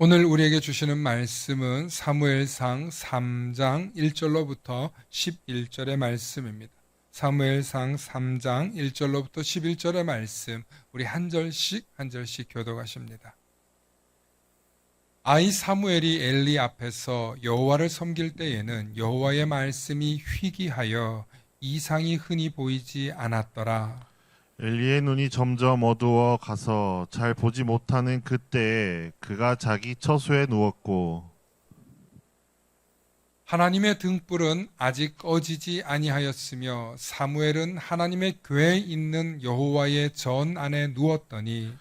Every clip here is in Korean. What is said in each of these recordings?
오늘 우리에게 주시는 말씀은 사무엘상 3장 1절로부터 11절의 말씀입니다. 사무엘상 3장 1절로부터 11절의 말씀, 우리 한 절씩 교독하십니다. 아이 사무엘이 엘리 앞에서 여호와를 섬길 때에는 여호와의 말씀이 희귀하여 이상이 흔히 보이지 않았더라. 엘리의 눈이 점점 어두워 가서 잘 보지 못하는 그때에 그가 자기 처소에 누웠고 하나님의 등불은 아직 꺼지지 아니하였으며 사무엘은 하나님의 궤에 있는 여호와의 전 안에 누웠더니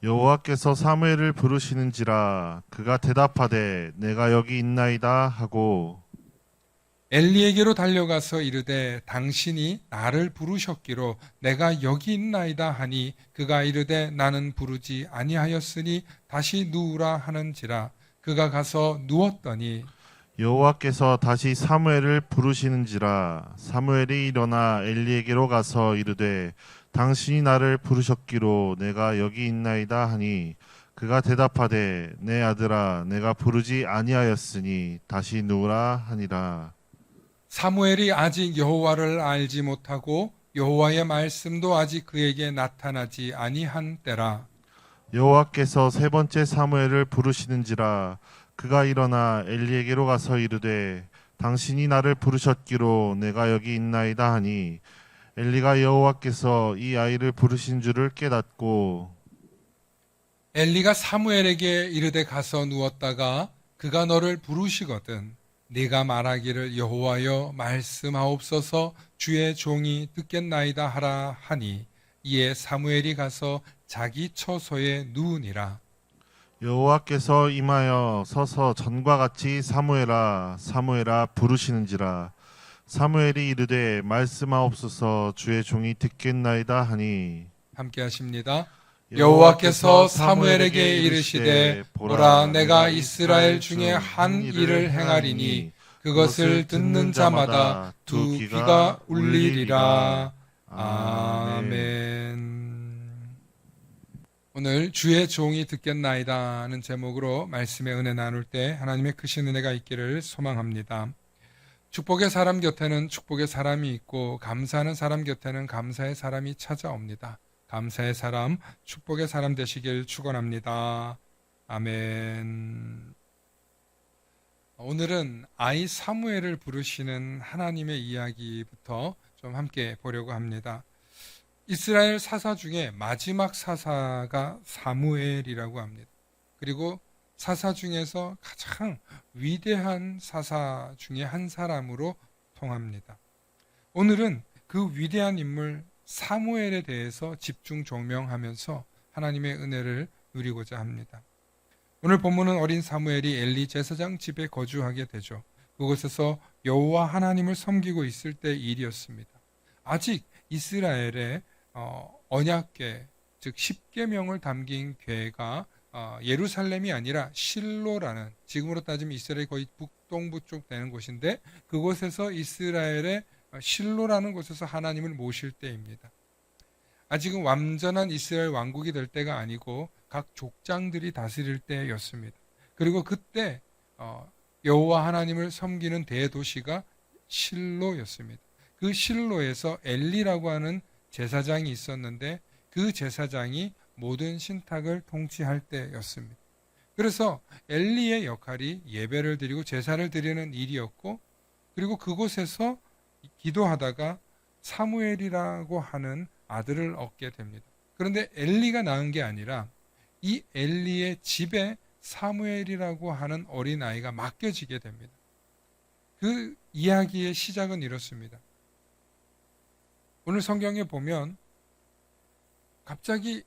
여호와께서 사무엘을 부르시는지라 그가 대답하되 내가 여기 있나이다 하고 엘리에게로 달려가서 이르되 당신이 나를 부르셨기로 내가 여기 있나이다 하니 그가 이르되 나는 부르지 아니하였으니 다시 누우라 하는지라. 그가 가서 누웠더니 여호와께서 다시 사무엘을 부르시는지라 사무엘이 일어나 엘리에게로 가서 이르되 당신이 나를 부르셨기로 내가 여기 있나이다 하니 그가 대답하되 내 아들아 내가 부르지 아니하였으니 다시 누우라 하니라. 사무엘이 아직 여호와를 알지 못하고 여호와의 말씀도 아직 그에게 나타나지 아니한 때라. 여호와께서 세 번째 사무엘을 부르시는지라 그가 일어나 엘리에게로 가서 이르되 당신이 나를 부르셨기로 내가 여기 있나이다 하니 엘리가 여호와께서 이 아이를 부르신 줄을 깨닫고 엘리가 사무엘에게 이르되 가서 누웠다가 그가 너를 부르시거든 네가 말하기를 여호와여 말씀하옵소서 주의 종이 듣겠나이다 하라 하니 이에 사무엘이 가서 자기 처소에 누우니라. 여호와께서 임하여 서서 전과 같이 사무엘아 사무엘아 부르시는지라 사무엘이 이르되 말씀하옵소서 주의 종이 듣겠나이다 하니 함께 하십니다. 여호와께서 사무엘에게 이르시되 보라 내가 이스라엘 중에 한 일을 행하리니 그것을 듣는 자마다 두 귀가 울리리라. 아멘. 오늘 주의 종이 듣겠나이다는 제목으로 말씀의 은혜 나눌 때 하나님의 크신 은혜가 있기를 소망합니다. 축복의 사람 곁에는 축복의 사람이 있고 감사하는 사람 곁에는 감사의 사람이 찾아옵니다. 감사의 사람, 축복의 사람 되시길 축원합니다. 아멘. 오늘은 아이 사무엘을 부르시는 하나님의 이야기부터 좀 함께 보려고 합니다. 이스라엘 사사 중에 마지막 사사가 사무엘이라고 합니다. 그리고 사사 중에서 가장 위대한 사사 중에 한 사람으로 통합니다. 오늘은 그 위대한 인물 사무엘에 대해서 집중 조명하면서 하나님의 은혜를 누리고자 합니다. 오늘 본문은 어린 사무엘이 엘리 제사장 집에 거주하게 되죠. 그곳에서 여호와 하나님을 섬기고 있을 때 일이었습니다. 아직 이스라엘의 언약궤, 즉 십계명을 담긴 궤가 예루살렘이 아니라 실로라는, 지금으로 따지면 이스라엘이 거의 북동부 쪽 되는 곳인데 그곳에서 이스라엘의 실로라는 곳에서 하나님을 모실 때입니다. 아직은 완전한 이스라엘 왕국이 될 때가 아니고 각 족장들이 다스릴 때였습니다. 그리고 그때 여호와 하나님을 섬기는 대도시가 실로였습니다. 그 실로에서 엘리라고 하는 제사장이 있었는데 그 제사장이 모든 신탁을 통치할 때였습니다. 그래서 엘리의 역할이 예배를 드리고 제사를 드리는 일이었고, 그리고 그곳에서 기도하다가 사무엘이라고 하는 아들을 얻게 됩니다. 그런데 엘리가 낳은 게 아니라 이 엘리의 집에 사무엘이라고 하는 어린아이가 맡겨지게 됩니다. 그 이야기의 시작은 이렇습니다. 오늘 성경에 보면 갑자기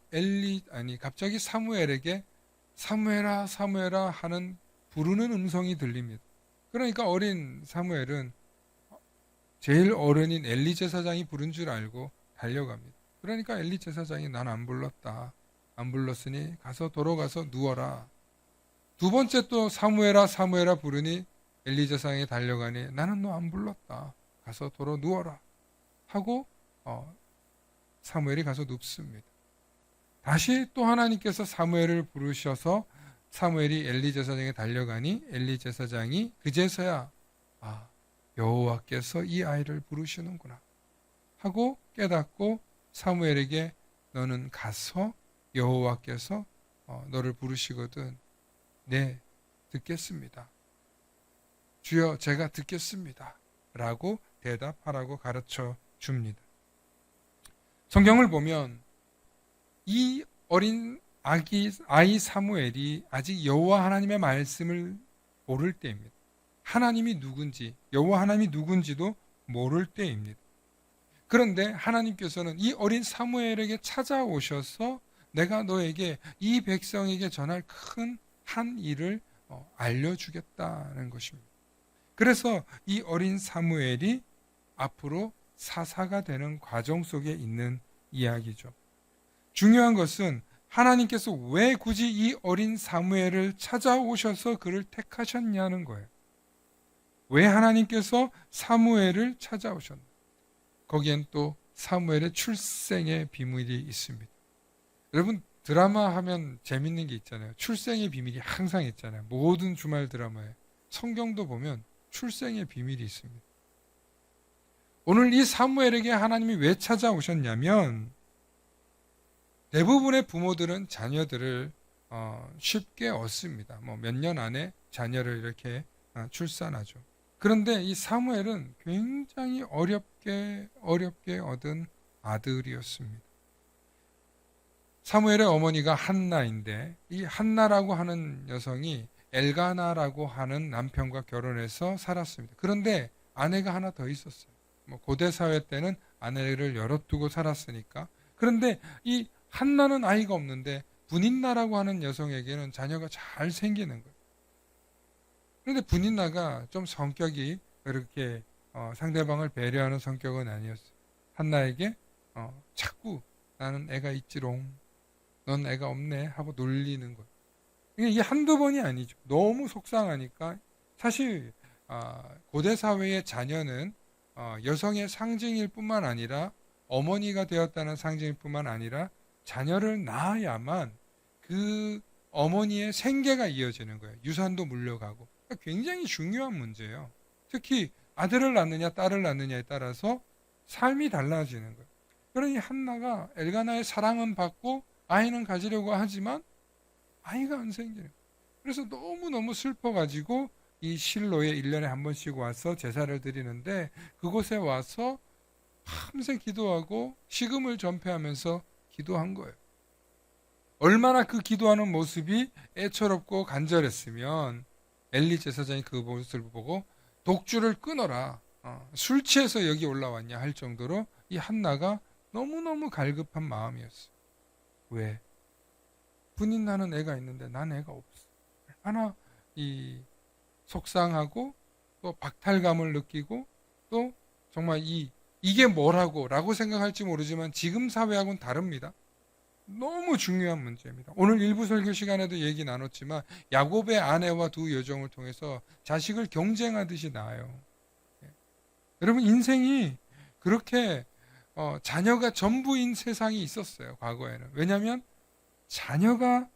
사무엘에게 사무엘아 사무엘아 하는 부르는 음성이 들립니다. 그러니까 어린 사무엘은 제일 어른인 엘리 제사장이 부른 줄 알고 달려갑니다. 그러니까 엘리 제사장이 난 안 불렀다. 안 불렀으니 가서 돌아가서 누워라. 두 번째 또 사무엘아 사무엘아 부르니 엘리 제사장이 달려가니 나는 너 안 불렀다. 가서 돌아 누워라. 하고 사무엘이 가서 눕습니다. 다시 또 하나님께서 사무엘을 부르셔서 사무엘이 엘리 제사장에 달려가니 엘리 제사장이 그제서야 여호와께서 이 아이를 부르시는구나 하고 깨닫고 사무엘에게 너는 가서 여호와께서 너를 부르시거든 네 듣겠습니다. 주여 제가 듣겠습니다. 라고 대답하라고 가르쳐 줍니다. 성경을 보면 이 어린 아이 사무엘이 아직 여호와 하나님의 말씀을 모를 때입니다. 하나님이 누군지, 여호와 하나님이 누군지도 모를 때입니다. 그런데 하나님께서는 이 어린 사무엘에게 찾아오셔서 내가 너에게 이 백성에게 전할 큰 한 일을 알려주겠다는 것입니다. 그래서 이 어린 사무엘이 앞으로 사사가 되는 과정 속에 있는 이야기죠. 중요한 것은 하나님께서 왜 굳이 이 어린 사무엘을 찾아오셔서 그를 택하셨냐는 거예요. 왜 하나님께서 사무엘을 찾아오셨나? 거기엔 또 사무엘의 출생의 비밀이 있습니다. 여러분 드라마 하면 재밌는 게 있잖아요. 출생의 비밀이 항상 있잖아요. 모든 주말 드라마에. 성경도 보면 출생의 비밀이 있습니다. 오늘 이 사무엘에게 하나님이 왜 찾아오셨냐면 대부분의 부모들은 자녀들을 쉽게 얻습니다. 몇 년 안에 자녀를 이렇게 출산하죠. 그런데 이 사무엘은 굉장히 어렵게 얻은 아들이었습니다. 사무엘의 어머니가 한나인데 이 한나라고 하는 여성이 엘가나라고 하는 남편과 결혼해서 살았습니다. 그런데 아내가 하나 더 있었어요. 고대 사회 때는 아내를 여러 두고 살았으니까. 그런데 이 한나는 아이가 없는데 분인나라고 하는 여성에게는 자녀가 잘 생기는 거예요. 그런데 분인나가 좀 성격이 그렇게 상대방을 배려하는 성격은 아니었어요. 한나에게 자꾸 나는 애가 있지롱, 넌 애가 없네 하고 놀리는 거예요. 이게 한두 번이 아니죠. 너무 속상하니까. 사실 고대 사회의 자녀는 여성의 상징일 뿐만 아니라 어머니가 되었다는 상징일 뿐만 아니라 자녀를 낳아야만 그 어머니의 생계가 이어지는 거예요. 유산도 물려가고. 그러니까 굉장히 중요한 문제예요. 특히 아들을 낳느냐 딸을 낳느냐에 따라서 삶이 달라지는 거예요. 그러니 한나가 엘가나의 사랑은 받고 아이는 가지려고 하지만 아이가 안 생기는 거예요. 그래서 너무너무 슬퍼가지고 이 실로에 1년에 한 번씩 와서 제사를 드리는데 그곳에 와서 밤새 기도하고 식음을 전폐하면서 기도한 거예요. 얼마나 그 기도하는 모습이 애처롭고 간절했으면 엘리 제사장이 그 모습을 보고 독주를 끊어라. 술 취해서 여기 올라왔냐 할 정도로 이 한나가 너무너무 갈급한 마음이었어요. 왜? 분인 나는 애가 있는데 난 애가 없어. 얼마나 이 속상하고 또 박탈감을 느끼고 또 정말 이게 뭐라고 라고 생각할지 모르지만 지금 사회하고는 다릅니다. 너무 중요한 문제입니다. 오늘 일부 설교 시간에도 얘기 나눴지만 야곱의 아내와 두 여종을 통해서 자식을 경쟁하듯이 낳아요. 여러분 인생이 그렇게 자녀가 전부인 세상이 있었어요. 과거에는. 왜냐하면 자녀가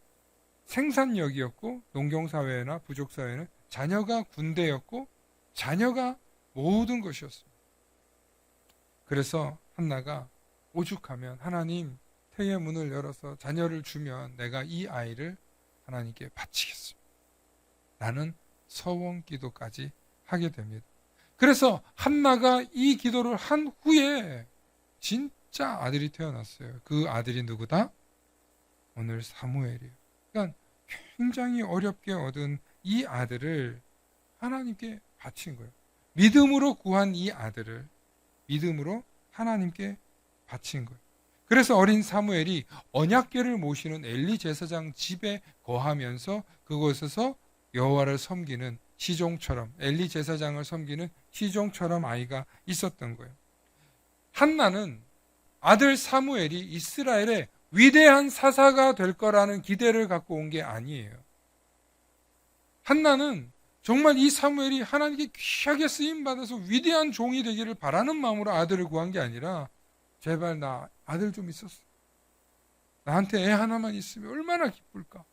생산력이었고 농경사회나 부족사회는 자녀가 군대였고 자녀가 모든 것이었습니다. 그래서 한나가 오죽하면 하나님 태의 문을 열어서 자녀를 주면 내가 이 아이를 하나님께 바치겠습니다. 라는 서원 기도까지 하게 됩니다. 그래서 한나가 이 기도를 한 후에 진짜 아들이 태어났어요. 그 아들이 누구다? 오늘 사무엘이에요. 그러니까 굉장히 어렵게 얻은 이 아들을 하나님께 바친 거예요. 믿음으로 구한 이 아들을 믿음으로 하나님께 바친 거예요. 그래서 어린 사무엘이 언약궤를 모시는 엘리 제사장 집에 거하면서 그곳에서 여호와를 섬기는 시종처럼 엘리 제사장을 섬기는 시종처럼 아이가 있었던 거예요. 한나는 아들 사무엘이 이스라엘의 위대한 사사가 될 거라는 기대를 갖고 온 게 아니에요. 한나는 정말 이 사무엘이 하나님께 귀하게 쓰임받아서 위대한 종이 되기를 바라는 마음으로 아들을 구한 게 아니라 제발 나 아들 좀 있었어. 나한테 애 하나만 있으면 얼마나 기쁠까.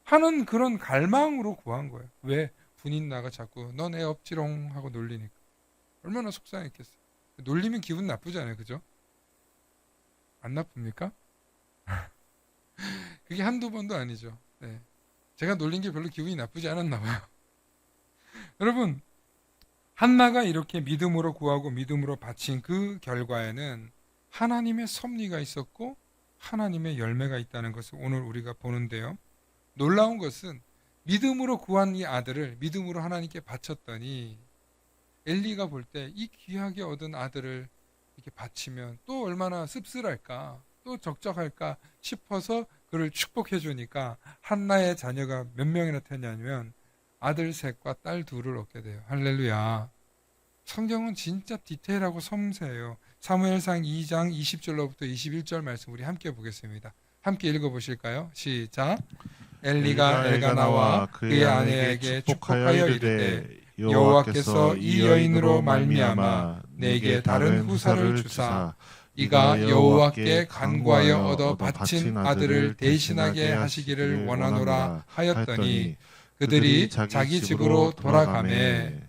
하는 그런 갈망으로 구한 거예요. 왜? 분인 나가 자꾸 넌 애 없지롱 하고 놀리니까. 얼마나 속상했겠어요. 놀리면 기분 나쁘잖아요. 그죠? 안 나쁩니까? 그게 한두 번도 아니죠. 네. 제가 놀린 게 별로 기분이 나쁘지 않았나 봐요. 여러분, 한나가 이렇게 믿음으로 구하고 믿음으로 바친 그 결과에는 하나님의 섭리가 있었고 하나님의 열매가 있다는 것을 오늘 우리가 보는데요. 놀라운 것은 믿음으로 구한 이 아들을 믿음으로 하나님께 바쳤더니 엘리가 볼 때 이 귀하게 얻은 아들을 이렇게 바치면 또 얼마나 씁쓸할까, 또 적적할까 싶어서 그를 축복해 주니까 한나의 자녀가 몇 명이나 되냐면 아들 셋과 딸 둘을 얻게 돼요. 할렐루야. 성경은 진짜 디테일하고 섬세해요. 사무엘상 2장 20절로부터 21절 말씀 우리 함께 보겠습니다. 함께 읽어보실까요? 시작. 엘리가 엘가나와 그의 아내에게 축복하여 이르되 여호와께서 이 여인으로 말미암아 내게 다른 후사를 주사 이가 여호와께 간구하여 얻어 바친 아들을 대신하게 하시기를 원하노라 하였더니 그들이 자기 집으로 돌아가매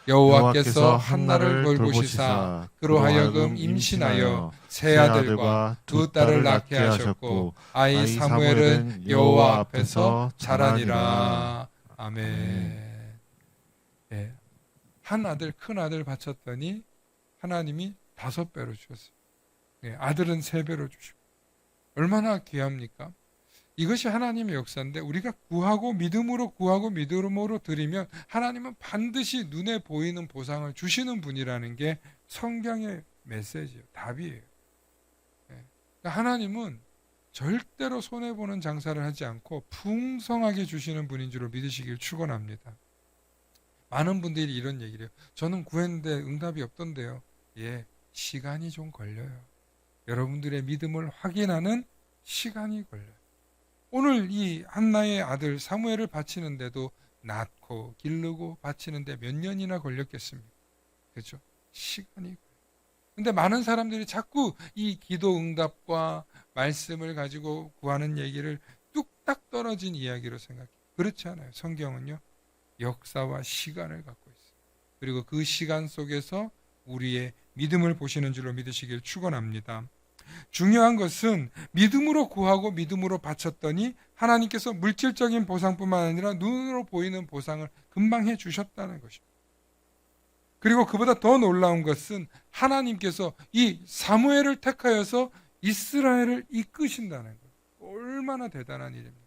여호와께서 한나를 돌보시사 그로 하여금 임신하여 세 아들과 두 딸을 낳게 하셨고 아이 사무엘은 여호와 앞에서 자라니라. 아멘. 예. 한 아들 큰 아들 바쳤더니 하나님이 5배로 주셨어요. 예. 아들은 3배로 주시고 얼마나 귀합니까? 이것이 하나님의 역사인데 우리가 구하고 믿음으로 드리면 하나님은 반드시 눈에 보이는 보상을 주시는 분이라는 게 성경의 메시지예요. 답이에요. 그러니까 하나님은 절대로 손해보는 장사를 하지 않고 풍성하게 주시는 분인 줄로 믿으시길 축원합니다. 많은 분들이 이런 얘기를 해요. 저는 구했는데 응답이 없던데요. 예, 시간이 좀 걸려요. 여러분들의 믿음을 확인하는 시간이 걸려요. 오늘 이 한나의 아들 사무엘을 바치는데도 낳고 기르고 바치는데 몇 년이나 걸렸겠습니까? 그렇죠? 시간이 걸려요. 근데 많은 사람들이 자꾸 이 기도 응답과 말씀을 가지고 구하는 얘기를 뚝딱 떨어진 이야기로 생각해요. 그렇지 않아요. 성경은요. 역사와 시간을 갖고 있어요. 그리고 그 시간 속에서 우리의 믿음을 보시는 줄로 믿으시길 축원합니다. 중요한 것은 믿음으로 구하고 믿음으로 바쳤더니 하나님께서 물질적인 보상뿐만 아니라 눈으로 보이는 보상을 금방 해주셨다는 것입니다. 그리고 그보다 더 놀라운 것은 하나님께서 이 사무엘을 택하여서 이스라엘을 이끄신다는 것. 얼마나 대단한 일입니까?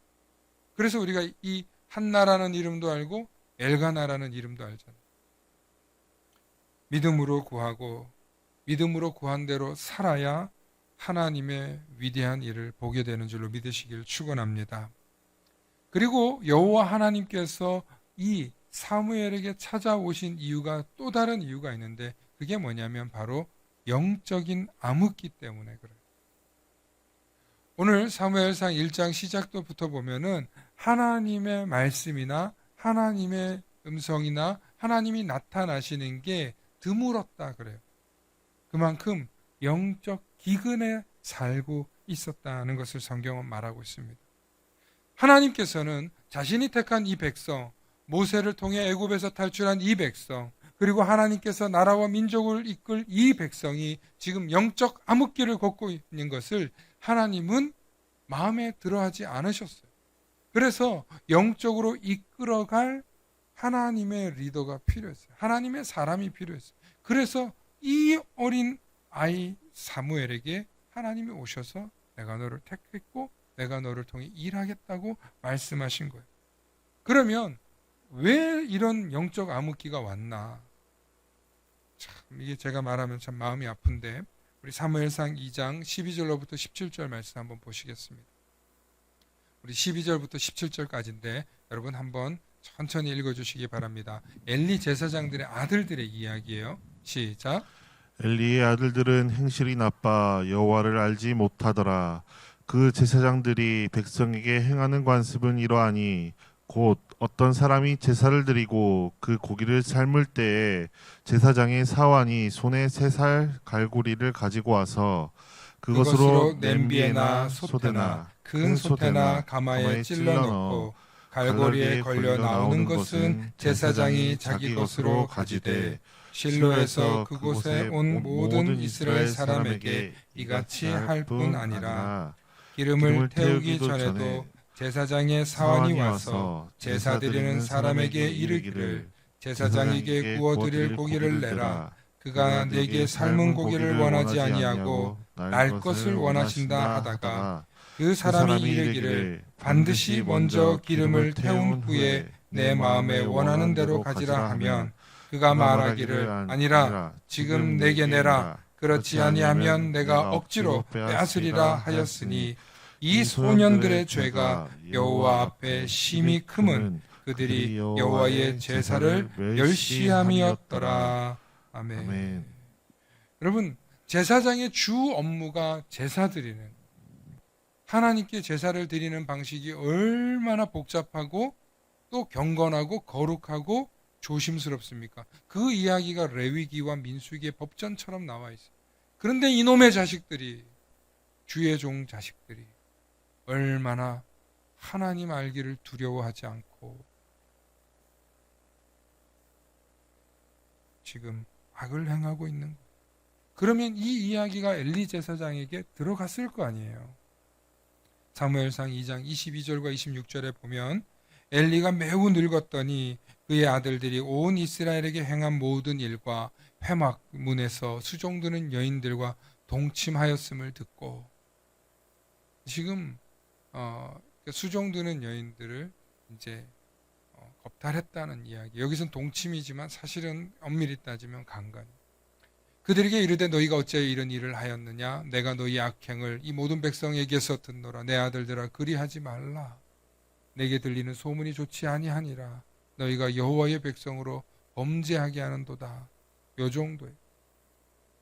그래서 우리가 이 한나라는 이름도 알고 엘가나라는 이름도 알잖아요. 믿음으로 구하고 믿음으로 구한 대로 살아야 하나님의 위대한 일을 보게 되는 줄로 믿으시길 축원합니다. 그리고 여호와 하나님께서 이 사무엘에게 찾아오신 이유가 또 다른 이유가 있는데 그게 뭐냐면 바로 영적인 암흑기 때문에 그래요. 오늘 사무엘상 1장 시작부터 보면은 하나님의 말씀이나 하나님의 음성이나 하나님이 나타나시는 게 드물었다 그래요. 그만큼 영적 기근에 살고 있었다는 것을 성경은 말하고 있습니다. 하나님께서는 자신이 택한 이 백성, 모세를 통해 애굽에서 탈출한 이 백성, 그리고 하나님께서 나라와 민족을 이끌 이 백성이 지금 영적 암흑기를 걷고 있는 것을 하나님은 마음에 들어하지 않으셨어요. 그래서 영적으로 이끌어갈 하나님의 리더가 필요했어요. 하나님의 사람이 필요했어요. 그래서 이 어린 아이 사무엘에게 하나님이 오셔서 내가 너를 택했고 내가 너를 통해 일하겠다고 말씀하신 거예요. 그러면 왜 이런 영적 암흑기가 왔나? 참 이게 제가 말하면 참 마음이 아픈데 우리 사무엘상 2장 12절로부터 17절 말씀 한번 보시겠습니다. 우리 12절부터 17절까지인데 여러분 한번 천천히 읽어주시기 바랍니다. 엘리 제사장들의 아들들의 이야기예요. 시작. 엘리의 아들들은 행실이 나빠 여호와를 알지 못하더라. 그 제사장들이 백성에게 행하는 관습은 이러하니 곧 어떤 사람이 제사를 드리고 그 고기를 삶을 때에 제사장의 사환이 손에 3살 갈고리를 가지고 와서 그것으로 냄비에나 소대나 큰 소대나 가마에 찔러 넣고 갈고리에 걸려 나오는 것은 제사장이 자기 것으로 가지되 실로에서 그곳에 온 모든 이스라엘 사람에게 이같이 할 뿐 아니라 기름을 태우기 전에도 제사장의 사환이 와서 제사 드리는 사람에게 이르기를 제사장에게 구워드릴 고기를 내라. 그가 내게 삶은 고기를 원하지 아니하고 날 것을 원하신다 하다가 그 사람이 이르기를 반드시 먼저 기름을 태운 후에 내 마음에 원하는 대로 가지라 하면 그가 말하기를 아니라 지금 내게 내라. 그렇지 아니하면 내가 억지로 빼앗으리라 하였으니 이 소년들의 죄가 여호와 앞에 심히 크면 그들이 여호와의 제사를 멸시함이었더라. 아멘. 아멘. 여러분, 제사장의 주 업무가 제사 드리는, 하나님께 제사를 드리는 방식이 얼마나 복잡하고 또 경건하고 거룩하고 조심스럽습니까? 그 이야기가 레위기와 민수기의 법전처럼 나와 있어요. 그런데 이놈의 자식들이, 주의 종 자식들이 얼마나 하나님 알기를 두려워하지 않고 지금 악을 행하고 있는 거예요. 그러면 이 이야기가 엘리 제사장에게 들어갔을 거 아니에요. 사무엘상 2장 22절과 26절에 보면 엘리가 매우 늙었더니 그의 아들들이 온 이스라엘에게 행한 모든 일과 회막 문에서 수종드는 여인들과 동침하였음을 듣고, 지금 수종드는 여인들을 이제 겁탈했다는 이야기. 여기서는 동침이지만 사실은 엄밀히 따지면 강간. 그들에게 이르되 너희가 어찌하여 이런 일을 하였느냐? 내가 너희 악행을 이 모든 백성에게서 듣노라. 내 아들들아 그리하지 말라. 내게 들리는 소문이 좋지 아니하니라. 너희가 여호와의 백성으로 범죄하게 하는도다. 요 정도예요.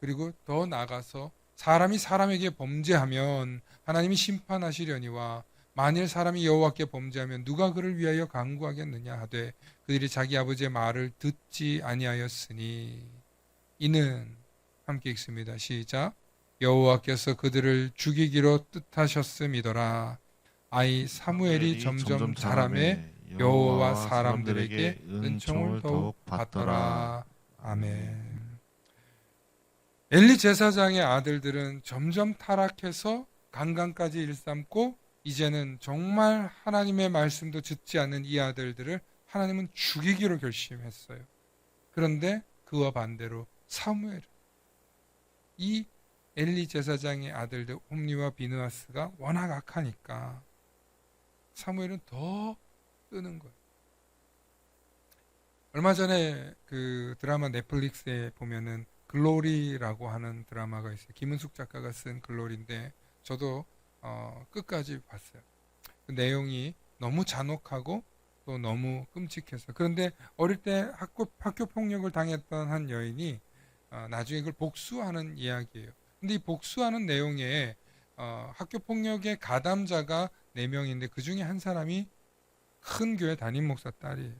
그리고 더 나아가서 사람이 사람에게 범죄하면 하나님이 심판하시려니와 만일 사람이 여호와께 범죄하면 누가 그를 위하여 간구하겠느냐 하되 그들이 자기 아버지의 말을 듣지 아니하였으니 이는, 함께 읽습니다. 시작. 여호와께서 그들을 죽이기로 뜻하셨음이더라. 아이 사무엘이 점점 자라매 여호와 사람들에게 은총을 더욱 받더라. 아멘. 엘리 제사장의 아들들은 점점 타락해서 강간까지 일삼고 이제는 정말 하나님의 말씀도 듣지 않는 이 아들들을 하나님은 죽이기로 결심했어요. 그런데 그와 반대로 사무엘, 이 엘리 제사장의 아들들 홈리와 비느하스가 워낙 악하니까 사무엘은 더 뜨는 거예요. 얼마 전에 그 드라마 넷플릭스에 보면은 글로리라고 하는 드라마가 있어요. 김은숙 작가가 쓴 글로리인데 저도 끝까지 봤어요. 그 내용이 너무 잔혹하고 또 너무 끔찍해서, 그런데 어릴 때 학교 폭력을 당했던 한 여인이 나중에 그걸 복수하는 이야기예요. 근데 이 복수하는 내용에 학교 폭력의 가담자가 4명인데 그 중에 한 사람이 큰 교회 담임 목사 딸이에요.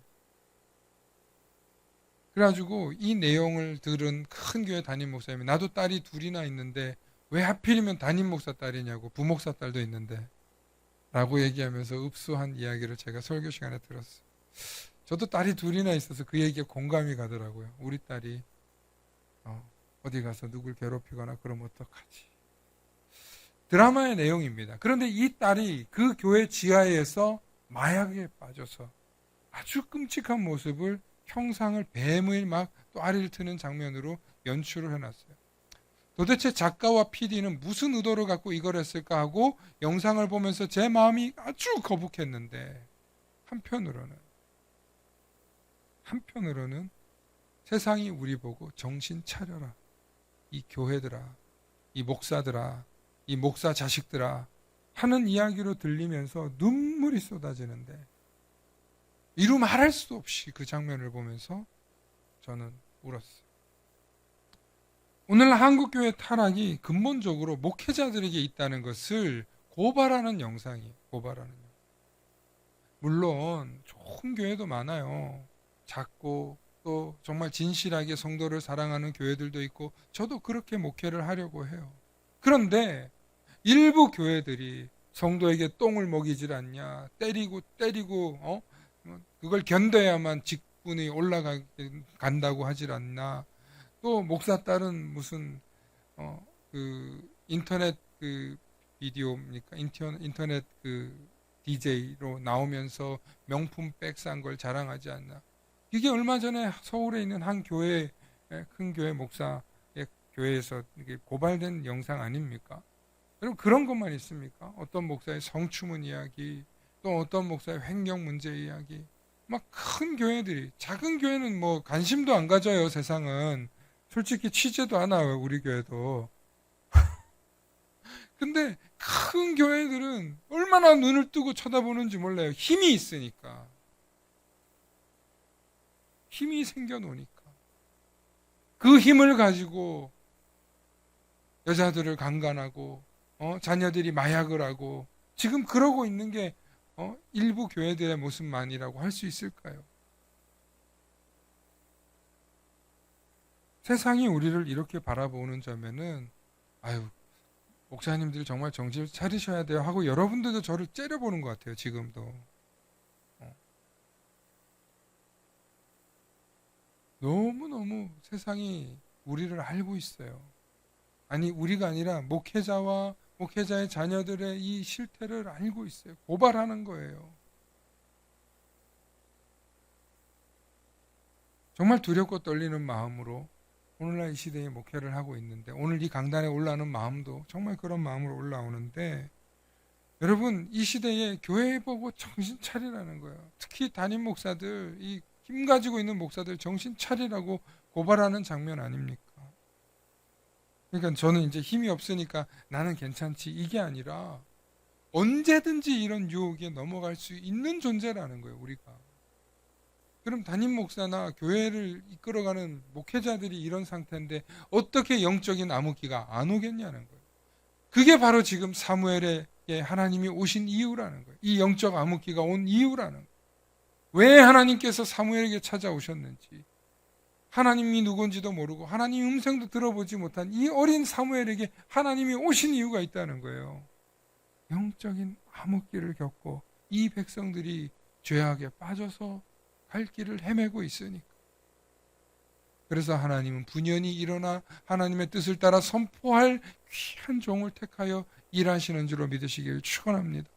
그래가지고 이 내용을 들은 큰 교회 담임 목사님이 나도 딸이 둘이나 있는데 왜 하필이면 담임 목사 딸이냐고, 부목사 딸도 있는데 라고 얘기하면서 읍소한 이야기를 제가 설교 시간에 들었어요. 저도 딸이 둘이나 있어서 그 얘기에 공감이 가더라고요. 우리 딸이 어디 가서 누굴 괴롭히거나 그러면 어떡하지. 드라마의 내용입니다. 그런데 이 딸이 그 교회 지하에서 마약에 빠져서 아주 끔찍한 모습을, 형상을 뱀의 막 또아리를 트는 장면으로 연출을 해놨어요. 도대체 작가와 PD는 무슨 의도를 갖고 이걸 했을까 하고 영상을 보면서 제 마음이 아주 거북했는데, 한편으로는 세상이 우리 보고 정신 차려라, 이 교회들아, 이 목사들아, 이 목사 자식들아 하는 이야기로 들리면서 눈물이 쏟아지는데 이루 말할 수 없이 그 장면을 보면서 저는 울었어요. 오늘 한국교회 타락이 근본적으로 목회자들에게 있다는 것을 고발하는 영상이에요. 물론 좋은 교회도 많아요. 작고 또 정말 진실하게 성도를 사랑하는 교회들도 있고 저도 그렇게 목회를 하려고 해요. 그런데 일부 교회들이 성도에게 똥을 먹이질 않냐? 때리고 그걸 견뎌야만 직분이 올라간다고 하질 않나? 또 목사 딸은 무슨 인터넷 비디오입니까? 인터넷 DJ로 나오면서 명품 백 산 걸 자랑하지 않나? 이게 얼마 전에 서울에 있는 한 교회, 큰 교회 목사의 교회에서 이게 고발된 영상 아닙니까? 여러분 그런 것만 있습니까? 어떤 목사의 성추문 이야기, 또 어떤 목사의 횡령 문제 이야기, 막 큰 교회들이, 작은 교회는 뭐 관심도 안 가져요. 세상은 솔직히 취재도 안 와요. 우리 교회도. 근데 큰 교회들은 얼마나 눈을 뜨고 쳐다보는지 몰라요. 힘이 있으니까. 힘이 생겨놓으니까. 그 힘을 가지고 여자들을 강간하고 자녀들이 마약을 하고 지금 그러고 있는 게 일부 교회들의 모습만이라고 할 수 있을까요? 세상이 우리를 이렇게 바라보는 점에는 아유 목사님들이 정말 정신 차리셔야 돼요 하고 여러분들도 저를 째려보는 것 같아요. 지금도 너무너무 세상이 우리를 알고 있어요. 아니 우리가 아니라 목회자와 목회자의 자녀들의 이 실태를 알고 있어요. 고발하는 거예요. 정말 두렵고 떨리는 마음으로 오늘날 이 시대에 목회를 하고 있는데 오늘 이 강단에 올라오는 마음도 정말 그런 마음으로 올라오는데 여러분 이 시대에 교회 보고 정신 차리라는 거예요. 특히 담임 목사들, 이 힘 가지고 있는 목사들 정신 차리라고 고발하는 장면 아닙니까? 그러니까 저는 이제 힘이 없으니까 나는 괜찮지 이게 아니라 언제든지 이런 유혹에 넘어갈 수 있는 존재라는 거예요, 우리가. 그럼 담임 목사나 교회를 이끌어가는 목회자들이 이런 상태인데 어떻게 영적인 암흑기가 안 오겠냐는 거예요. 그게 바로 지금 사무엘에게 하나님이 오신 이유라는 거예요. 이 영적 암흑기가 온 이유라는 거예요. 왜 하나님께서 사무엘에게 찾아오셨는지, 하나님이 누군지도 모르고 하나님 음성도 들어보지 못한 이 어린 사무엘에게 하나님이 오신 이유가 있다는 거예요. 영적인 암흑기를 겪고 이 백성들이 죄악에 빠져서 갈 길을 헤매고 있으니까. 그래서 하나님은 분연히 일어나 하나님의 뜻을 따라 선포할 귀한 종을 택하여 일하시는 줄로 믿으시길 축원합니다.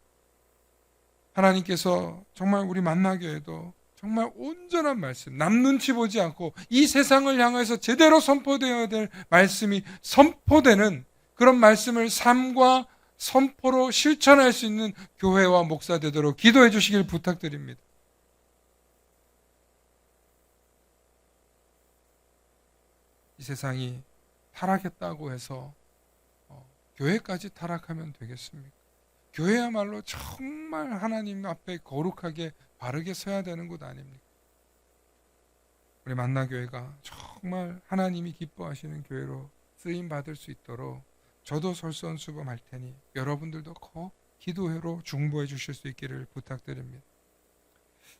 하나님께서 정말 우리 만나교회도 정말 온전한 말씀, 남 눈치 보지 않고 이 세상을 향해서 제대로 선포되어야 될 말씀이 선포되는 그런 말씀을 삶과 선포로 실천할 수 있는 교회와 목사 되도록 기도해 주시길 부탁드립니다. 이 세상이 타락했다고 해서 교회까지 타락하면 되겠습니까? 교회야말로 정말 하나님 앞에 거룩하게 바르게 서야 되는 곳 아닙니까? 우리 만나교회가 정말 하나님이 기뻐하시는 교회로 쓰임 받을 수 있도록 저도 솔선수범할 테니 여러분들도 꼭 기도회로 중보해 주실 수 있기를 부탁드립니다.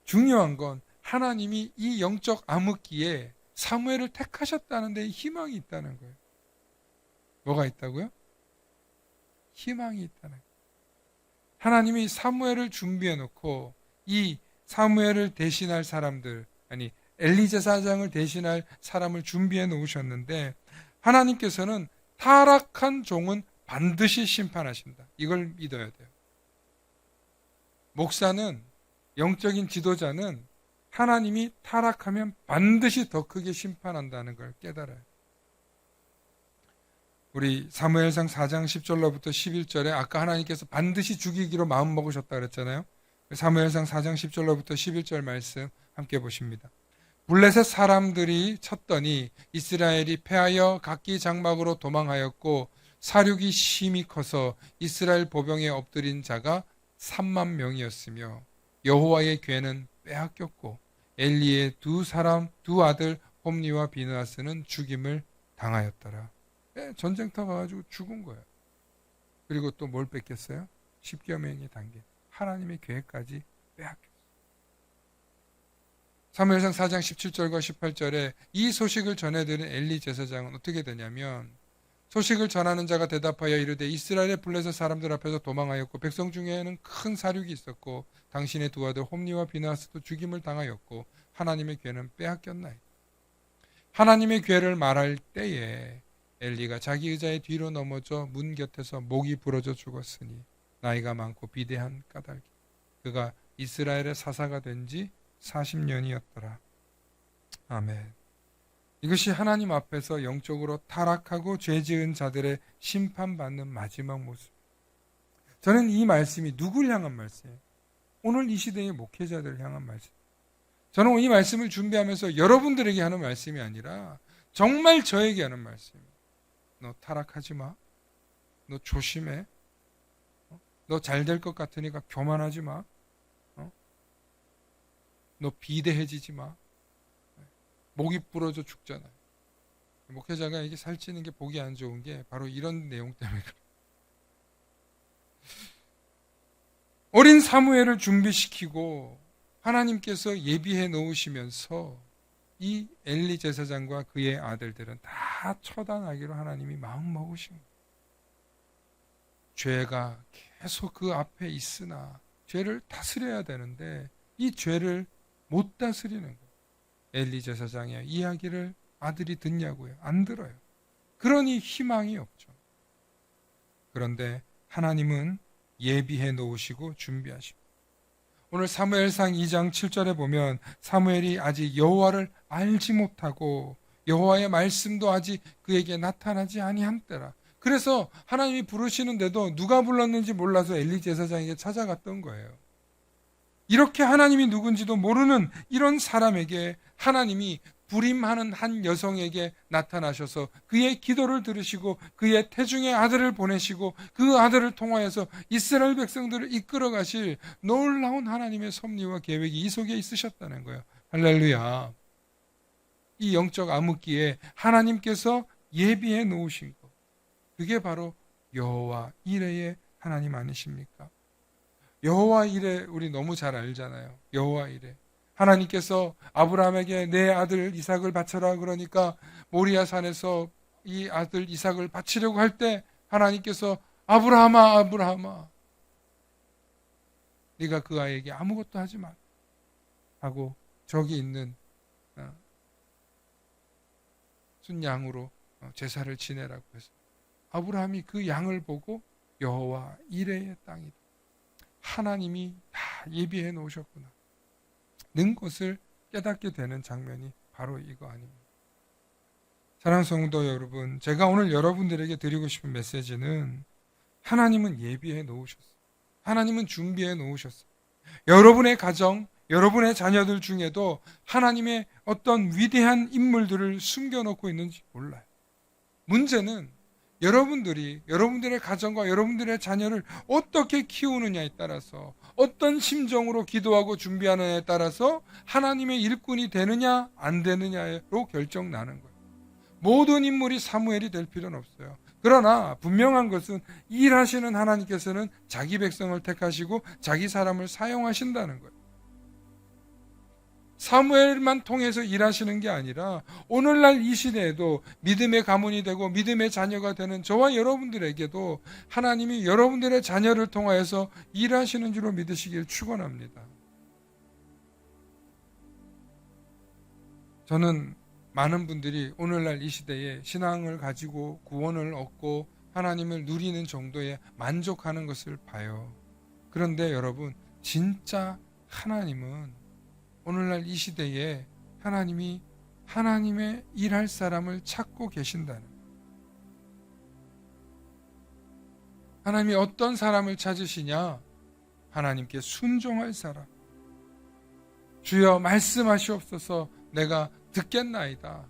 중요한 건 하나님이 이 영적 암흑기에 사무엘을 택하셨다는 데 희망이 있다는 거예요. 뭐가 있다고요? 희망이 있다는 거예요. 하나님이 사무엘을 준비해 놓고 이 사무엘을 대신할 사람들, 아니 엘리제사장을 대신할 사람을 준비해 놓으셨는데 하나님께서는 타락한 종은 반드시 심판하신다. 이걸 믿어야 돼요. 목사는, 영적인 지도자는 하나님이 타락하면 반드시 더 크게 심판한다는 걸 깨달아요. 우리 사무엘상 4장 10절로부터 11절에 아까 하나님께서 반드시 죽이기로 마음 먹으셨다 그랬잖아요. 사무엘상 4장 10절로부터 11절 말씀 함께 보십니다. 블레셋 사람들이 쳤더니 이스라엘이 패하여 각기 장막으로 도망하였고 사륙이 심히 커서 이스라엘 보병에 엎드린 자가 3만 명이었으며 여호와의 괴는 빼앗겼고 엘리의 두 아들 홈리와 비느하스는 죽임을 당하였더라. 전쟁터 가가지고 죽은 거예요. 그리고 또 뭘 뺏겼어요? 10여 명이 담긴 하나님의 계획까지 빼앗겼어요. 사무엘상 4장 17절과 18절에 이 소식을 전해드린 엘리 제사장은 어떻게 되냐면 소식을 전하는 자가 대답하여 이르되 이스라엘의 블레셋 사람들 앞에서 도망하였고 백성 중에는 큰 사륙이 있었고 당신의 두 아들 홈니와 비나스도 죽임을 당하였고 하나님의 괴는 빼앗겼나이다. 하나님의 괴를 말할 때에 엘리가 자기 의자의 뒤로 넘어져 문 곁에서 목이 부러져 죽었으니 나이가 많고 비대한 까닭이 그가 이스라엘의 사사가 된 지 40년이었더라. 아멘. 이것이 하나님 앞에서 영적으로 타락하고 죄 지은 자들의 심판받는 마지막 모습. 저는 이 말씀이 누굴 향한 말씀이에요? 오늘 이 시대의 목회자들을 향한 말씀. 저는 이 말씀을 준비하면서 여러분들에게 하는 말씀이 아니라 정말 저에게 하는 말씀이에요. 너 타락하지 마. 너 조심해. 너 잘 될 것 같으니까 교만하지 마. 너 비대해지지 마. 목이 부러져 죽잖아요. 목회자가 이게 살찌는 게 보기 안 좋은 게 바로 이런 내용 때문에 그래요. 어린 사무엘을 준비시키고 하나님께서 예비해 놓으시면서 이 엘리 제사장과 그의 아들들은 다 처단하기로 하나님이 마음 먹으신 거예요. 죄가 계속 그 앞에 있으나 죄를 다스려야 되는데 이 죄를 못 다스리는 거예요. 엘리 제사장의 이야기를 아들이 듣냐고요? 안 들어요. 그러니 희망이 없죠. 그런데 하나님은 예비해 놓으시고 준비하시고 오늘 사무엘상 2장 7절에 보면 사무엘이 아직 여호와를 알지 못하고 여호와의 말씀도 아직 그에게 나타나지 아니한 때라. 그래서 하나님이 부르시는데도 누가 불렀는지 몰라서 엘리 제사장에게 찾아갔던 거예요. 이렇게 하나님이 누군지도 모르는 이런 사람에게 하나님이 불임하는 한 여성에게 나타나셔서 그의 기도를 들으시고 그의 태중의 아들을 보내시고 그 아들을 통하여서 이스라엘 백성들을 이끌어 가실 놀라운 하나님의 섭리와 계획이 이 속에 있으셨다는 거예요. 할렐루야. 이 영적 암흑기에 하나님께서 예비해 놓으신 것, 그게 바로 여호와 이레의 하나님 아니십니까? 여호와 이레 우리 너무 잘 알잖아요. 여호와 이레. 하나님께서 아브라함에게 내 아들 이삭을 바쳐라 그러니까 모리아 산에서 이 아들 이삭을 바치려고 할 때 하나님께서 아브라함아 아브라함아 네가 그 아이에게 아무것도 하지 마 하고 저기 있는 순양으로 제사를 지내라고 해서 아브라함이 그 양을 보고 여호와 이레의 땅이다. 하나님이 다 예비해 놓으셨구나. 는 것을 깨닫게 되는 장면이 바로 이거 아닙니까? 사랑하는 성도 여러분, 제가 오늘 여러분들에게 드리고 싶은 메시지는 하나님은 예비해 놓으셨어요. 하나님은 준비해 놓으셨어요. 여러분의 가정, 여러분의 자녀들 중에도 하나님의 어떤 위대한 인물들을 숨겨놓고 있는지 몰라요. 문제는 여러분들이 여러분들의 가정과 여러분들의 자녀를 어떻게 키우느냐에 따라서 어떤 심정으로 기도하고 준비하느냐에 따라서 하나님의 일꾼이 되느냐 안 되느냐로 결정나는 거예요. 모든 인물이 사무엘이 될 필요는 없어요. 그러나 분명한 것은 일하시는 하나님께서는 자기 백성을 택하시고 자기 사람을 사용하신다는 거예요. 사무엘만 통해서 일하시는 게 아니라 오늘날 이 시대에도 믿음의 가문이 되고 믿음의 자녀가 되는 저와 여러분들에게도 하나님이 여러분들의 자녀를 통하여서 일하시는 줄로 믿으시길 축원합니다. 저는 많은 분들이 오늘날 이 시대에 신앙을 가지고 구원을 얻고 하나님을 누리는 정도에 만족하는 것을 봐요. 그런데 여러분, 진짜 하나님은 오늘날 이 시대에 하나님이 하나님의 일할 사람을 찾고 계신다는 거예요. 하나님이 어떤 사람을 찾으시냐? 하나님께 순종할 사람. 주여 말씀하시옵소서 내가 듣겠나이다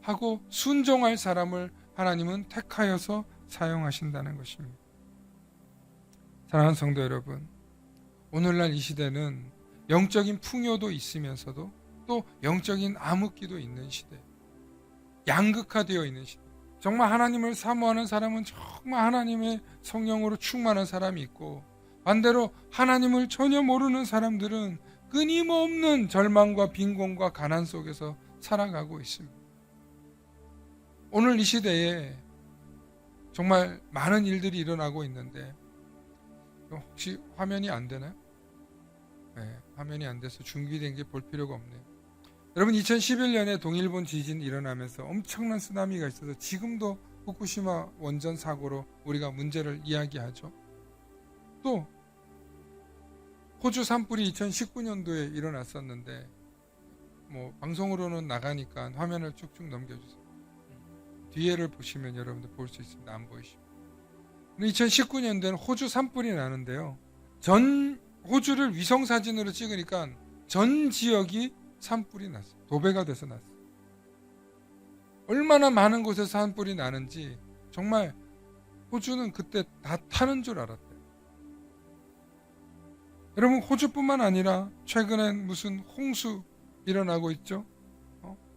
하고 순종할 사람을 하나님은 택하여서 사용하신다는 것입니다. 사랑하는 성도 여러분, 오늘날 이 시대는 영적인 풍요도 있으면서도 또 영적인 암흑기도 있는 시대, 양극화되어 있는 시대. 정말 하나님을 사모하는 사람은 정말 하나님의 성령으로 충만한 사람이 있고 반대로 하나님을 전혀 모르는 사람들은 끊임없는 절망과 빈곤과 가난 속에서 살아가고 있습니다. 오늘 이 시대에 정말 많은 일들이 일어나고 있는데 혹시 화면이 안 되나요? 네, 화면이 안 돼서 준비된 게 볼 필요가 없네요. 여러분 2011년에 동일본 지진이 일어나면서 엄청난 쓰나미가 있어서 지금도 후쿠시마 원전 사고로 우리가 문제를 이야기하죠. 또 호주 산불이 2019년도에 일어났었는데 뭐 방송으로는 나가니까 화면을 쭉쭉 넘겨주세요. 뒤에를 보시면 여러분들 볼 수 있습니다. 안 보이시죠? 2019년도에는 호주 산불이 나는데요. 전 호주를 위성 사진으로 찍으니까 전 지역이 산불이 났어요. 도배가 돼서 났어요. 얼마나 많은 곳에서 산불이 나는지 정말 호주는 그때 다 타는 줄 알았대요. 여러분 호주뿐만 아니라 최근엔 무슨 홍수 일어나고 있죠.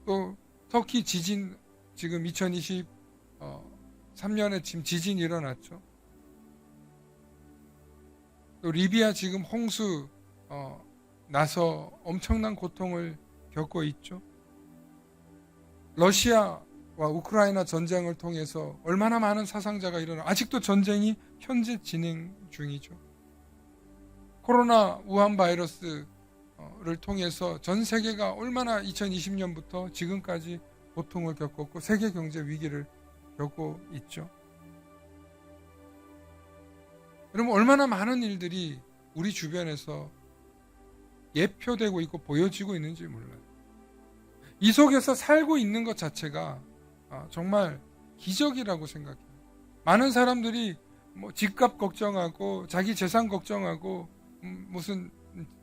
또 터키 지진 지금 2023년에 지금 지진이 일어났죠. 또 리비아 지금 홍수 나서 엄청난 고통을 겪고 있죠. 러시아와 우크라이나 전쟁을 통해서 얼마나 많은 사상자가 일어나 아직도 전쟁이 현재 진행 중이죠. 코로나 우한 바이러스를 통해서 전 세계가 얼마나 2020년부터 지금까지 고통을 겪었고 세계 경제 위기를 겪고 있죠. 여러분 얼마나 많은 일들이 우리 주변에서 예표되고 있고 보여지고 있는지 몰라요. 이 속에서 살고 있는 것 자체가 정말 기적이라고 생각해요. 많은 사람들이 뭐 집값 걱정하고 자기 재산 걱정하고 무슨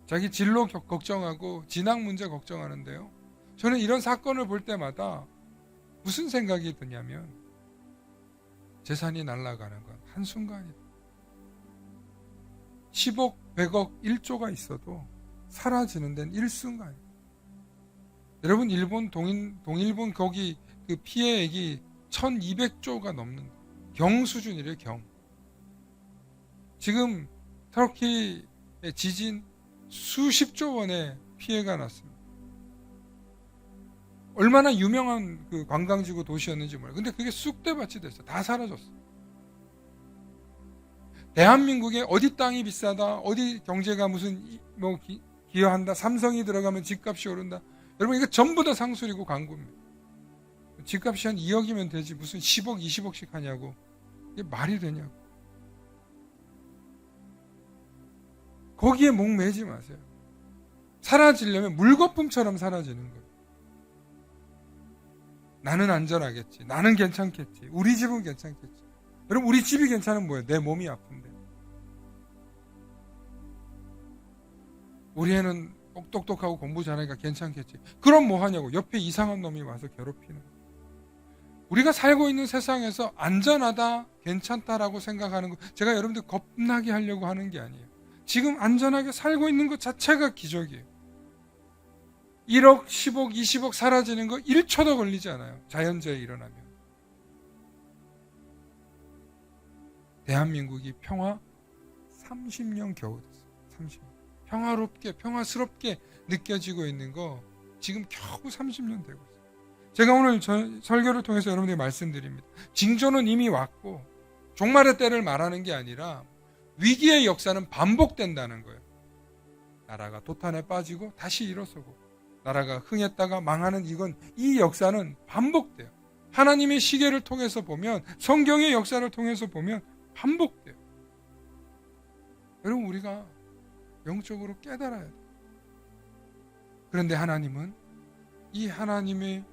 자기 진로 걱정하고 진학 문제 걱정하는데요. 저는 이런 사건을 볼 때마다 무슨 생각이 드냐면 재산이 날아가는 건 한순간이다. 10억, 100억, 1조가 있어도 사라지는 데는 일순간이에요. 여러분 일본 동일본 거기 그 피해액이 1200조가 넘는 경 수준이래요. 경. 지금 터키의 지진 수십조 원의 피해가 났습니다. 얼마나 유명한 그 관광지구 도시였는지 몰라요. 근데 그게 쑥대밭이 됐어요. 다 사라졌어요. 대한민국에 어디 땅이 비싸다, 어디 경제가 무슨 뭐 기여한다, 삼성이 들어가면 집값이 오른다. 여러분 이거 전부 다 상술이고 광고입니다. 집값이 한 2억이면 되지 무슨 10억, 20억씩 하냐고. 이게 말이 되냐고. 거기에 목매지 마세요. 사라지려면 물거품처럼 사라지는 거예요. 나는 안전하겠지. 나는 괜찮겠지. 우리 집은 괜찮겠지. 여러분 우리 집이 괜찮은 뭐예요? 내 몸이 아픈데. 우리 애는 똑똑하고 공부 잘하니까 괜찮겠지. 그럼 뭐 하냐고. 옆에 이상한 놈이 와서 괴롭히는 거예요. 우리가 살고 있는 세상에서 안전하다, 괜찮다라고 생각하는 거 제가 여러분들 겁나게 하려고 하는 게 아니에요. 지금 안전하게 살고 있는 것 자체가 기적이에요. 1억, 10억, 20억 사라지는 거 1초도 걸리지 않아요. 자연재해 일어나면. 대한민국이 평화 30년 겨우 됐어요. 30년. 평화롭게, 평화스럽게 느껴지고 있는 거 지금 겨우 30년 되고 있어요. 제가 오늘 설교를 통해서 여러분들에게 말씀드립니다. 징조는 이미 왔고 종말의 때를 말하는 게 아니라 위기의 역사는 반복된다는 거예요. 나라가 도탄에 빠지고 다시 일어서고 나라가 흥했다가 망하는 이 역사는 반복돼요. 하나님의 시계를 통해서 보면 성경의 역사를 통해서 보면 반복돼요. 여러분 우리가 영적으로 깨달아야 돼요. 그런데 하나님은 이 하나님의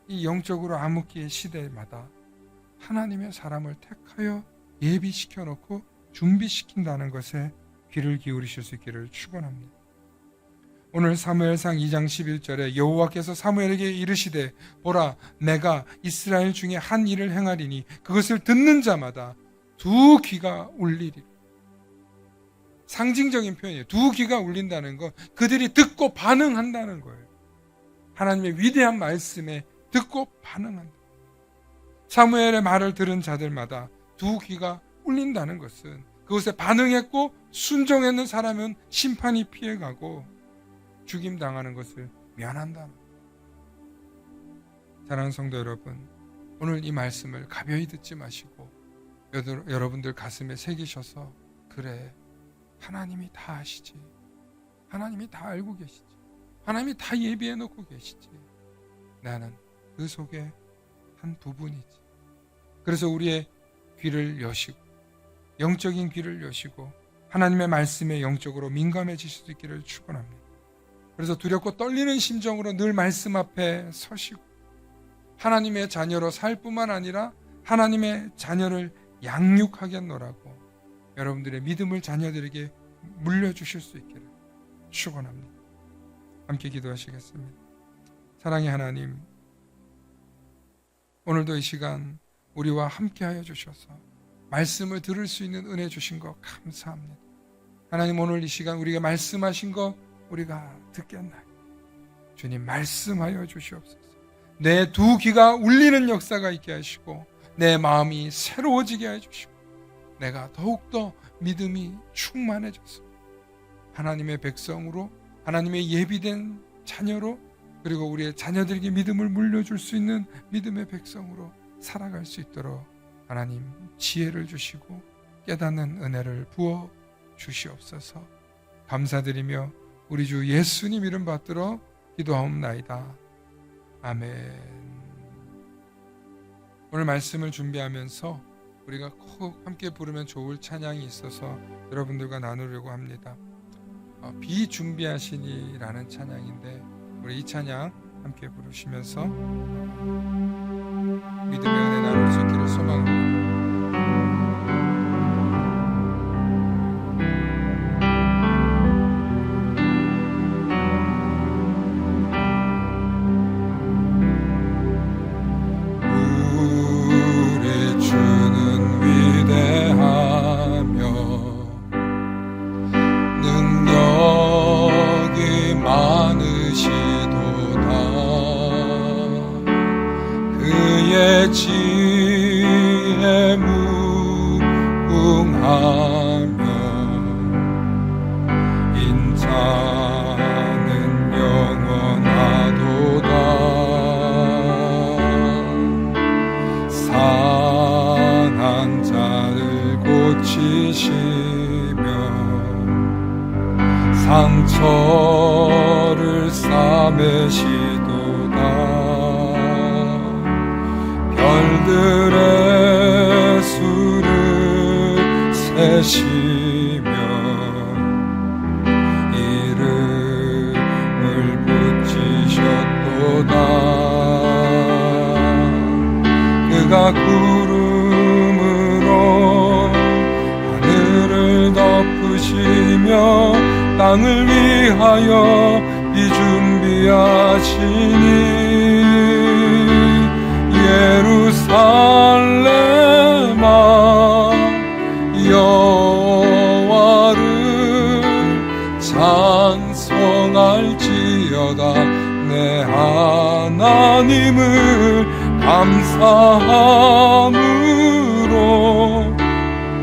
이 영적으로 암흑기의 시대마다 하나님의 사람을 택하여 예비시켜 놓고 준비시킨다는 것에 귀를 기울이실 수 있기를 축원합니다. 오늘 사무엘상 2장 11절에 여호와께서 사무엘에게 이르시되 보라 내가 이스라엘 중에 한 일을 행하리니 그것을 듣는 자마다 두 귀가 울리리. 상징적인 표현이에요. 두 귀가 울린다는 건 그들이 듣고 반응한다는 거예요. 하나님의 위대한 말씀에 듣고 반응한다. 사무엘의 말을 들은 자들마다 두 귀가 울린다는 것은 그것에 반응했고 순종했는 사람은 심판이 피해가고 죽임당하는 것을 면한다. 사랑하는 성도 여러분, 오늘 이 말씀을 가벼이 듣지 마시고 여러분들 가슴에 새기셔서 그래, 하나님이 다 아시지, 하나님이 다 알고 계시지, 하나님이 다 예비해 놓고 계시지, 나는 그 속에 한 부분이지. 그래서 우리의 귀를 여시고, 영적인 귀를 여시고 하나님의 말씀에 영적으로 민감해지실 수 있기를 축원합니다. 그래서 두렵고 떨리는 심정으로 늘 말씀 앞에 서시고 하나님의 자녀로 살 뿐만 아니라 하나님의 자녀를 양육하겠노라고 여러분들의 믿음을 자녀들에게 물려주실 수 있기를 축원합니다. 함께 기도하시겠습니다. 사랑의 하나님, 오늘도 이 시간 우리와 함께하여 주셔서 말씀을 들을 수 있는 은혜 주신 것 감사합니다. 하나님, 오늘 이 시간 우리가 말씀하신 것 우리가 듣겠나요? 주님, 말씀하여 주시옵소서. 내 두 귀가 울리는 역사가 있게 하시고 내 마음이 새로워지게 해주시고 내가 더욱더 믿음이 충만해져서 하나님의 백성으로, 하나님의 예비된 자녀로, 그리고 우리의 자녀들에게 믿음을 물려줄 수 있는 믿음의 백성으로 살아갈 수 있도록 하나님 지혜를 주시고 깨닫는 은혜를 부어 주시옵소서. 감사드리며 우리 주 예수님 이름 받들어 기도하옵나이다. 아멘. 오늘 말씀을 준비하면서 우리가 꼭 함께 부르면 좋을 찬양이 있어서 여러분들과 나누려고 합니다. 비준비하시니라는 찬양인데 우리 이 찬양 함께 부르시면서 믿음의 은혜 나눌 수 있기를 소망합니다. 지혜 무궁하며 인자는 영원하도다. 상한 자를 고치시며 상처를 싸매시도다. 별들의 수를 세시며 이름을 붙이셨도다. 그가 구름으로 하늘을 덮으시며 땅을 위하여 비준비하시니 예루살렘아 여호와를 찬송할지어다. 내 하나님을 감사함으로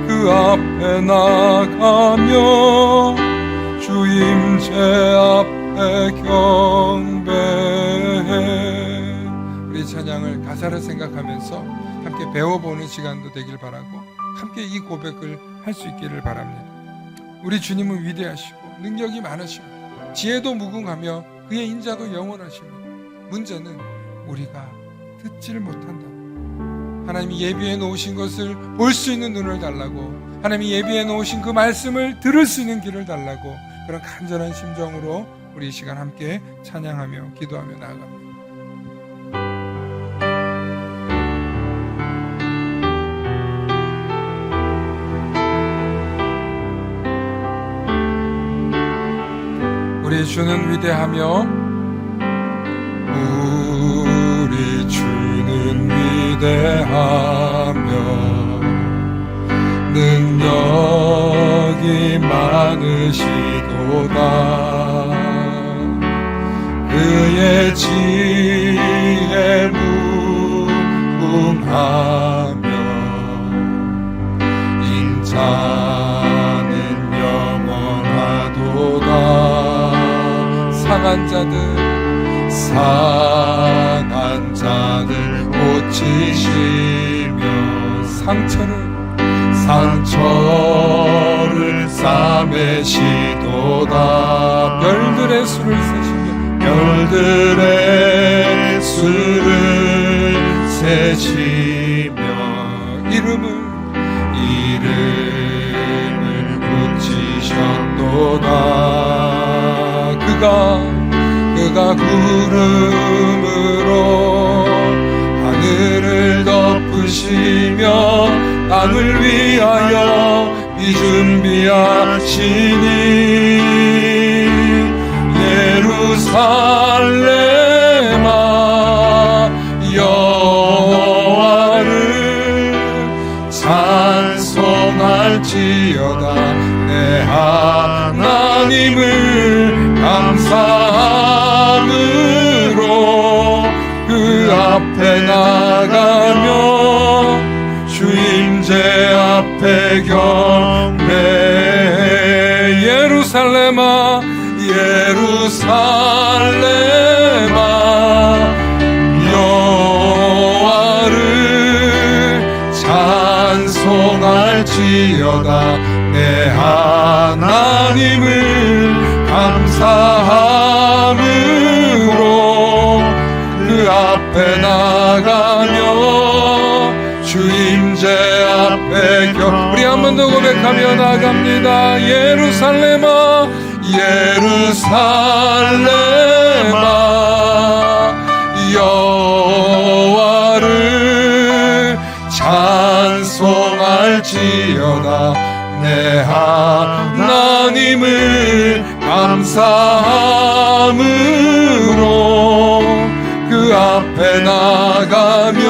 그 앞에 나가며 주임제 앞에 경배해. 우리 찬양을 가사를 생각하면서 함께 배워보는 시간도 되길 바라고 함께 이 고백을 할 수 있기를 바랍니다. 우리 주님은 위대하시고 능력이 많으시고 지혜도 무궁하며 그의 인자도 영원하십니다. 문제는 우리가 듣지를 못한다. 하나님이 예비해 놓으신 것을 볼 수 있는 눈을 달라고, 하나님이 예비해 놓으신 그 말씀을 들을 수 있는 귀를 달라고, 그런 간절한 심정으로 우리 이 시간 함께 찬양하며 기도하며 나아갑니다. 우리 주는 위대하며 우리 주는 위대하며 능력이 많으시도다. 그의 지혜 무궁하며 인자는 영원하도다. 상한 자들 고치시며 상처를 상처를 싸매시도다. 별들의 수를 세시며 별들의 수를 세시며 이름을 붙이셨도다. 그가 구름으로 하늘을 덮으시며 땅을 위하여 비 준비하시니 예루살렘아 여호와를 찬송할지어다. 내 하나님을 감사함으로 그 앞에 나가며 주임제 앞에 경배. 예루살렘아 예루살렘아 여호와를 찬송할지어다. 내 하나님을 감사함으로 그 앞에 나가며 주임제 앞에 우리 한 번 더 고백하며 나갑니다. 예루살렘아 예루살렘아 여호와를 찬송할지어다. 내 하나님을 감사함으로 그 앞에 나가며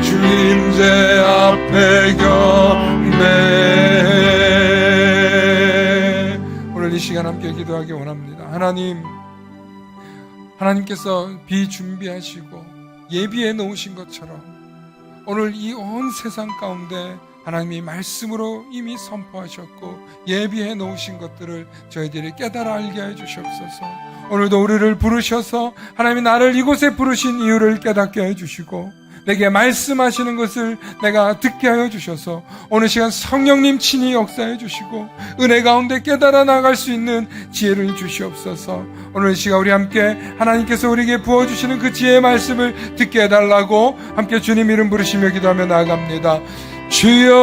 주임제 앞에 경배. 오늘 이 시간 함께 기도하기 원합니다. 하나님께서 비 준비하시고 예비해 놓으신 것처럼 오늘 이 온 세상 가운데 하나님이 말씀으로 이미 선포하셨고 예비해 놓으신 것들을 저희들이 깨달아 알게 해 주시옵소서. 오늘도 우리를 부르셔서 하나님이 나를 이곳에 부르신 이유를 깨닫게 해 주시고 내게 말씀하시는 것을 내가 듣게 하여 주셔서 오늘 시간 성령님 친히 역사해 주시고 은혜 가운데 깨달아 나갈 수 있는 지혜를 주시옵소서. 오늘 시간 우리 함께 하나님께서 우리에게 부어주시는 그 지혜의 말씀을 듣게 해달라고 함께 주님 이름 부르시며 기도하며 나아갑니다. 주여